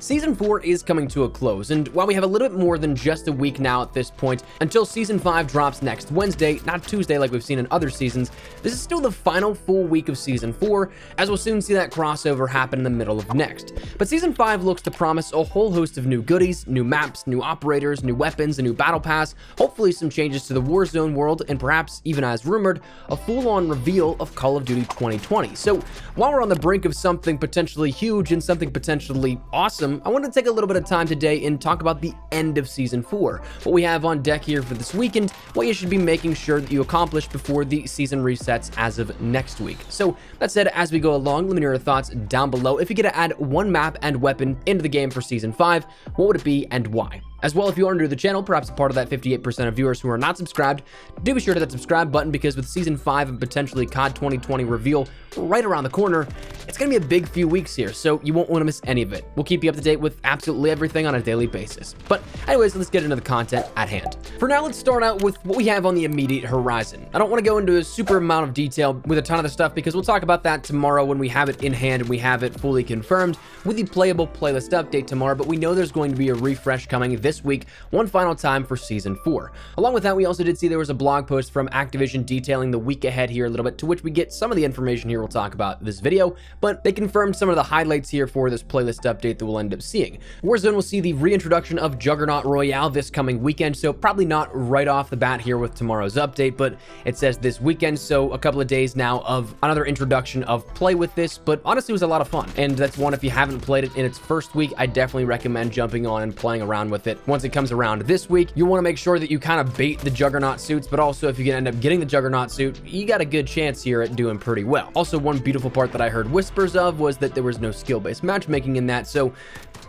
Season 4 is coming to a close, and while we have a little bit more than just a week now at this point, until Season 5 drops next Wednesday, not Tuesday like we've seen in other seasons, this is still the final full week of Season 4, as we'll soon see that crossover happen in the middle of next. But Season 5 looks to promise a whole host of new goodies, new maps, new operators, new weapons, a new battle pass, hopefully some changes to the Warzone world, and perhaps, even as rumored, a full-on reveal of Call of Duty 2020. So, while we're on the brink of something potentially huge and something potentially awesome, I want to take a little bit of time today and talk about the end of Season 4, what we have on deck here for this weekend, what you should be making sure that you accomplish before the season resets as of next week. So that said, as we go along, let me know your thoughts down below. If you get to add one map and weapon into the game for Season 5, what would it be and why? As well, if you are new to the channel, perhaps a part of that 58% of viewers who are not subscribed, do be sure to hit that subscribe button, because with Season 5 and potentially COD 2020 reveal right around the corner, it's going to be a big few weeks here, so you won't want to miss any of it. We'll keep you up to date with absolutely everything on a daily basis. But anyways, let's get into the content at hand. For now, let's start out with what we have on the immediate horizon. I don't want to go into a super amount of detail with a ton of the stuff, because we'll talk about that tomorrow when we have it in hand and we have it fully confirmed with the playable playlist update tomorrow, but we know there's going to be a refresh coming this week, one final time for Season 4. Along with that, we also did see there was a blog post from Activision detailing the week ahead here a little bit, to which we get some of the information here we'll talk about this video, but they confirmed some of the highlights here for this playlist update that we'll end up seeing. Warzone will see the reintroduction of Juggernaut Royale this coming weekend, so probably not right off the bat here with tomorrow's update, but it says this weekend, so a couple of days now of another introduction of play with this, but honestly it was a lot of fun, and that's one, if you haven't played it in its first week, I definitely recommend jumping on and playing around with it. Once it comes around this week, you want to make sure that you kind of bait the Juggernaut suits, but also if you can end up getting the Juggernaut suit, you got a good chance here at doing pretty well. Also, one beautiful part that I heard whispers of was that there was no skill-based matchmaking in that, so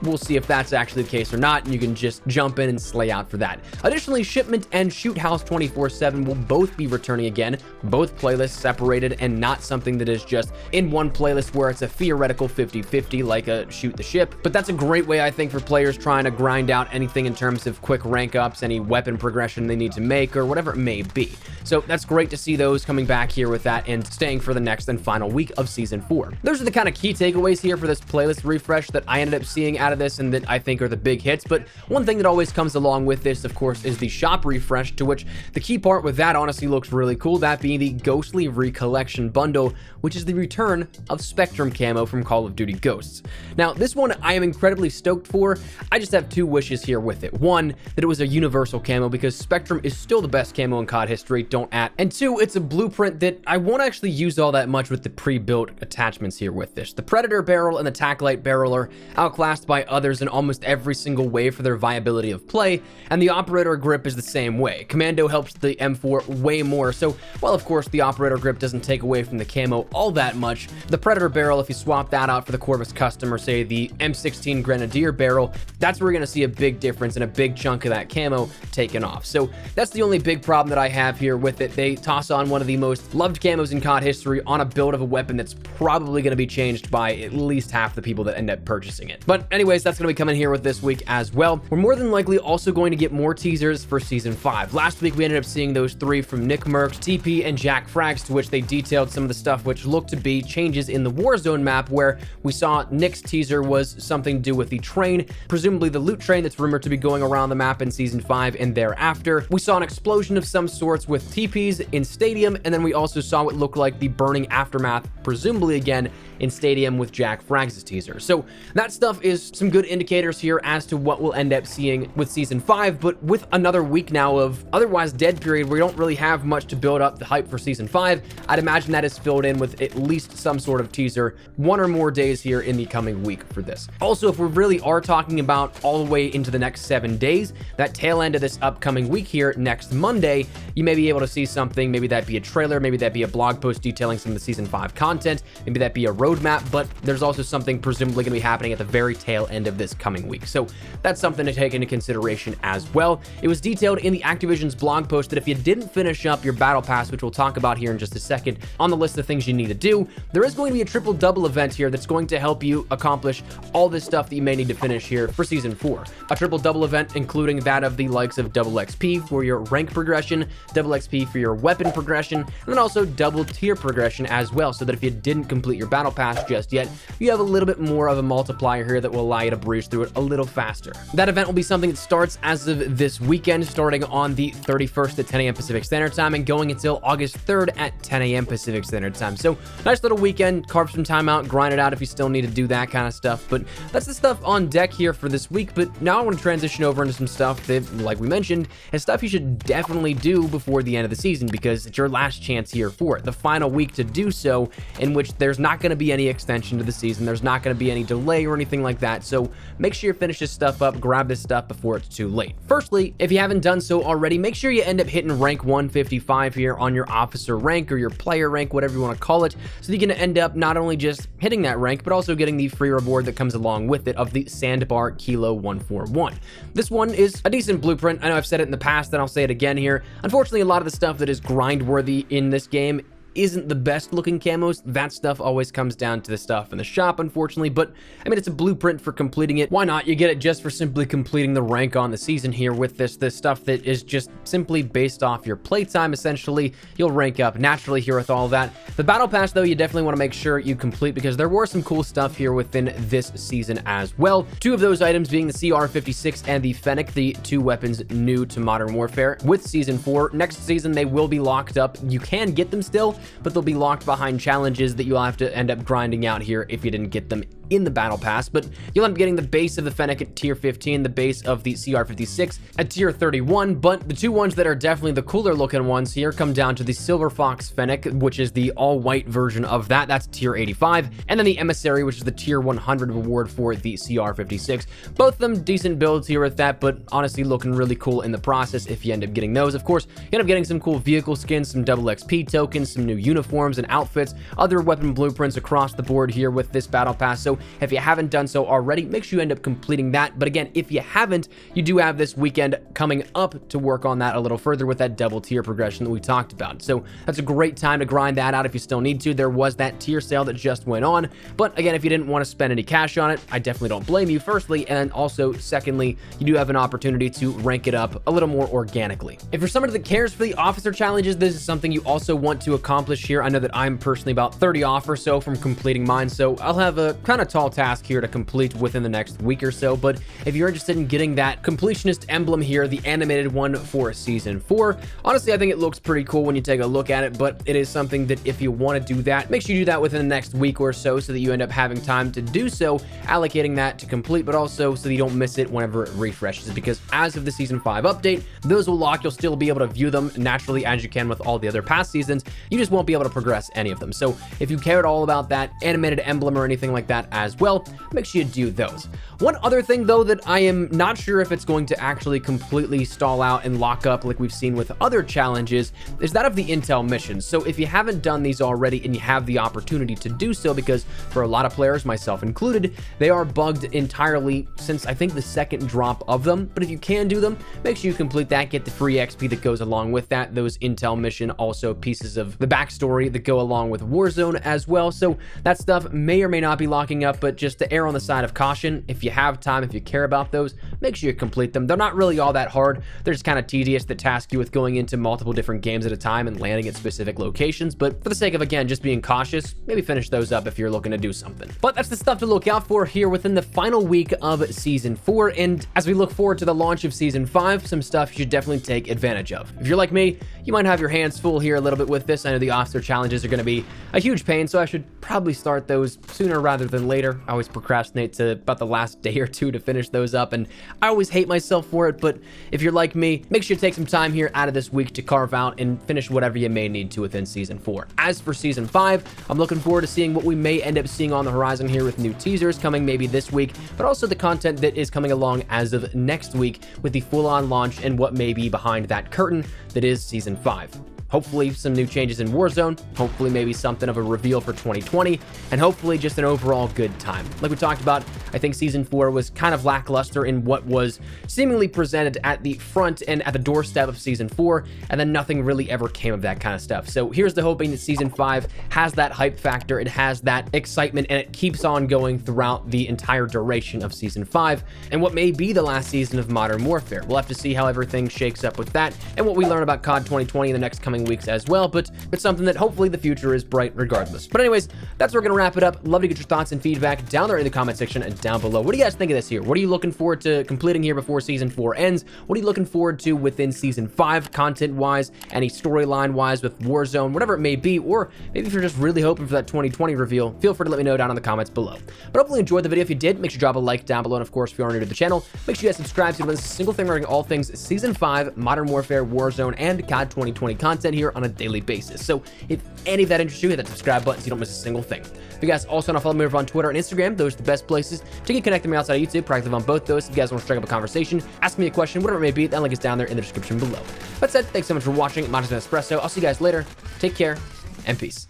we'll see if that's actually the case or not, and you can just jump in and slay out for that. Additionally, Shipment and Shoot House 24/7 will both be returning again, both playlists separated and not something that is just in one playlist where it's a theoretical 50-50 like a Shoot the Ship. But that's a great way, I think, for players trying to grind out anything in terms of quick rank ups, any weapon progression they need to make, or whatever it may be. So that's great to see those coming back here with that and staying for the next and final week of Season 4. Those are the kind of key takeaways here for this playlist refresh that I ended up seeing out of this and that I think are the big hits. But one thing that always comes along with this, of course, is the shop refresh, to which the key part with that honestly looks really cool, that being the Ghostly Recollection bundle, which is the return of Spectrum camo from Call of Duty Ghosts. Now, this one I am incredibly stoked for. I just have two wishes here with it. One, that it was a universal camo, because Spectrum is still the best camo in COD history, don't at. And two, it's a blueprint that I won't actually use all that much with the pre-built attachments here with this. The Predator barrel and the Tac-Light barrel are outclassed by others in almost every single way for their viability of play, and the Operator grip is the same way. Commando helps the M4 way more, so while of course the Operator grip doesn't take away from the camo all that much, the Predator barrel, if you swap that out for the Corvus Custom or say the M16 Grenadier barrel, that's where we're going to see a big difference and a big chunk of that camo taken off. So that's the only big problem that I have here with it. They toss on one of the most loved camos in COD history on a build of a weapon that's probably going to be changed by at least half the people that end up purchasing it. But anyways, that's going to be coming here with this week as well. We're more than likely also going to get more teasers for Season 5. Last week we ended up seeing those three from Nick Merckx, TP, and Jack Frags, to which they detailed some of the stuff which looked to be changes in the Warzone map, where we saw Nick's teaser was something to do with the train, presumably the loot train that's rumored to be going around the map in Season 5 and thereafter. We saw an explosion of some sorts with TPs in Stadium, and then we also saw what looked like the burning aftermath, presumably again in Stadium with Jack Frags' teaser. So that stuff is some good indicators here as to what we'll end up seeing with Season 5, but with another week now of otherwise dead period where we don't really have much to build up the hype for Season 5, I'd imagine that is filled in with at least some sort of teaser, one or more days here in the coming week for this. Also, if we really are talking about all the way into the next 7 days, that tail end of this upcoming week here, next Monday, you may be able to see something, maybe that be a trailer, maybe that be a blog post detailing some of the Season 5 content, maybe that be a roadmap, but there's also something presumably going to be happening at the very tail end of this coming week. So that's something to take into consideration as well. It was detailed in the Activision's blog post that if you didn't finish up your battle pass, which we'll talk about here in just a second, on the list of things you need to do, there is going to be a triple double event here that's going to help you accomplish all this stuff that you may need to finish here for Season 4. A triple double event including that of the likes of double XP for your rank progression, double XP for your weapon progression, and then also double tier progression as well, so that if you didn't complete your battle pass just yet, you have a little bit more of a multiplier here that will allow you to breeze through it a little faster. That event will be something that starts as of this weekend, starting on the 31st at 10 a.m. Pacific Standard Time and going until August 3rd at 10 a.m. Pacific Standard Time. So nice little weekend, carve some time out, grind it out if you still need to do that kind of stuff. But that's the stuff on deck here for this week. But now I want to transition over into some stuff that, like we mentioned, is stuff you should definitely do before the end of the season, because it's your last chance here for it. The final week to do so, in which there's not going to be any extension to the season. There's not going to be any delay or anything like that. So make sure you finish this stuff up, grab this stuff before it's too late. Firstly, if you haven't done so already, make sure you end up hitting rank 155 here on your officer rank or your player rank, whatever you want to call it, so that you can end up not only just hitting that rank, but also getting the free reward that comes along with it of the Sandbar Kilo 141. This one is a decent blueprint. I know I've said it in the past, and I'll say it again here. Unfortunately, a lot of the stuff that is grind worthy in this game isn't the best looking camos. That stuff always comes down to the stuff in the shop, unfortunately, but I mean, it's a blueprint for completing it. Why not? You get it just for simply completing the rank on the season here with this stuff that is just simply based off your playtime. Essentially, you'll rank up naturally here with all that. The battle pass, though, you definitely want to make sure you complete, because there were some cool stuff here within this season as well. Two of those items being the CR56 and the Fennec, the two weapons new to Modern Warfare with Season 4. Next season, they will be locked up. You can get them still, but they'll be locked behind challenges that you'll have to end up grinding out here if you didn't get them in the battle pass. But you'll end up getting the base of the Fennec at tier 15, the base of the CR56 at tier 31, but the two ones that are definitely the cooler looking ones here come down to the Silver Fox Fennec, which is the all-white version of that. That's tier 85, and then the Emissary, which is the tier 100 reward for the CR56. Both of them decent builds here with that, but honestly looking really cool in the process if you end up getting those. Of course, you end up getting some cool vehicle skins, some double XP tokens, some new uniforms and outfits, other weapon blueprints across the board here with this battle pass. So if you haven't done so already, make sure you end up completing that. But again, if you haven't, you do have this weekend coming up to work on that a little further with that double tier progression that we talked about. So that's a great time to grind that out if you still need to. There was that tier sale that just went on, but again, if you didn't want to spend any cash on it, I definitely don't blame you, firstly, and also secondly, you do have an opportunity to rank it up a little more organically. If you're somebody that cares for the officer challenges, this is something you also want to accomplish here. I know that I'm personally about 30 off or so from completing mine, so I'll have a kind of tall task here to complete within the next week or so. But if you're interested in getting that completionist emblem here, the animated one for season 4, honestly, I think it looks pretty cool when you take a look at it, but it is something that if you want to do that, make sure you do that within the next week or so that you end up having time to do so, allocating that to complete, but also so that you don't miss it whenever it refreshes, because as of the season 5 update, those will lock. You'll still be able to view them naturally as you can with all the other past seasons. You just won't be able to progress any of them. So if you care at all about that animated emblem or anything like that as well, make sure you do those. One other thing, though, that I am not sure if it's going to actually completely stall out and lock up like we've seen with other challenges is that of the intel missions. So if you haven't done these already and you have the opportunity to do so, because for a lot of players, myself included, they are bugged entirely since I think the second drop of them. But if you can do them, make sure you complete that, get the free XP that goes along with that, those intel mission, also pieces of the backstory that go along with Warzone as well. So that stuff may or may not be locking up, but just to err on the side of caution, if you have time, if you care about those, make sure you complete them. They're not really all that hard. They're just kind of tedious that task you with going into multiple different games at a time and landing at specific locations. But for the sake of, again, just being cautious, maybe finish those up if you're looking to do something. But that's the stuff to look out for here within the final week of season 4. And as we look forward to the launch of season 5, some stuff you should definitely take advantage of. If you're like me, you might have your hands full here a little bit with this. I know the officer challenges are going to be a huge pain, so I should probably start those sooner rather than later. I always procrastinate to about the last day or two to finish those up, and I always hate myself for it. But if you're like me, make sure you take some time here out of this week to carve out and finish whatever you may need to within season 4. As for season 5, I'm looking forward to seeing what we may end up seeing on the horizon here with new teasers coming maybe this week, but also the content that is coming along as of next week with the full-on launch and what may be behind that curtain that is season 5. Hopefully some new changes in Warzone, hopefully maybe something of a reveal for 2020, and hopefully just an overall good time. Like we talked about, I think season 4 was kind of lackluster in what was seemingly presented at the front and at the doorstep of season 4, and then nothing really ever came of that kind of stuff. So here's the hoping that season 5 has that hype factor, it has that excitement, and it keeps on going throughout the entire duration of season 5, and what may be the last season of Modern Warfare. We'll have to see how everything shakes up with that, and what we learn about COD 2020 in the next coming coming weeks as well, but it's something that hopefully the future is bright regardless. But anyways, that's where we're gonna wrap it up. Love to get your thoughts and feedback down there in the comment section and down below. What do you guys think of this here? What are you looking forward to completing here before season 4 ends? What are you looking forward to within season 5 content wise, any storyline wise with Warzone, whatever it may be, or maybe if you're just really hoping for that 2020 reveal, feel free to let me know down in the comments below. But hopefully you enjoyed the video. If you did, make sure you drop a like down below, and of course if you are new to the channel, make sure you guys subscribe so you don't miss a single thing regarding all things season 5, Modern Warfare, Warzone, and COD 2020 content here on a daily basis. So if any of that interests you, hit that subscribe button so you don't miss a single thing. If you guys also want to follow me over on Twitter and Instagram, those are the best places to get connected with me outside of YouTube. Proactive on both those. If you guys want to strike up a conversation, ask me a question, whatever it may be, that link is down there in the description below. That said, thanks so much for watching. My name is Espresso. I'll see you guys later. Take care and peace.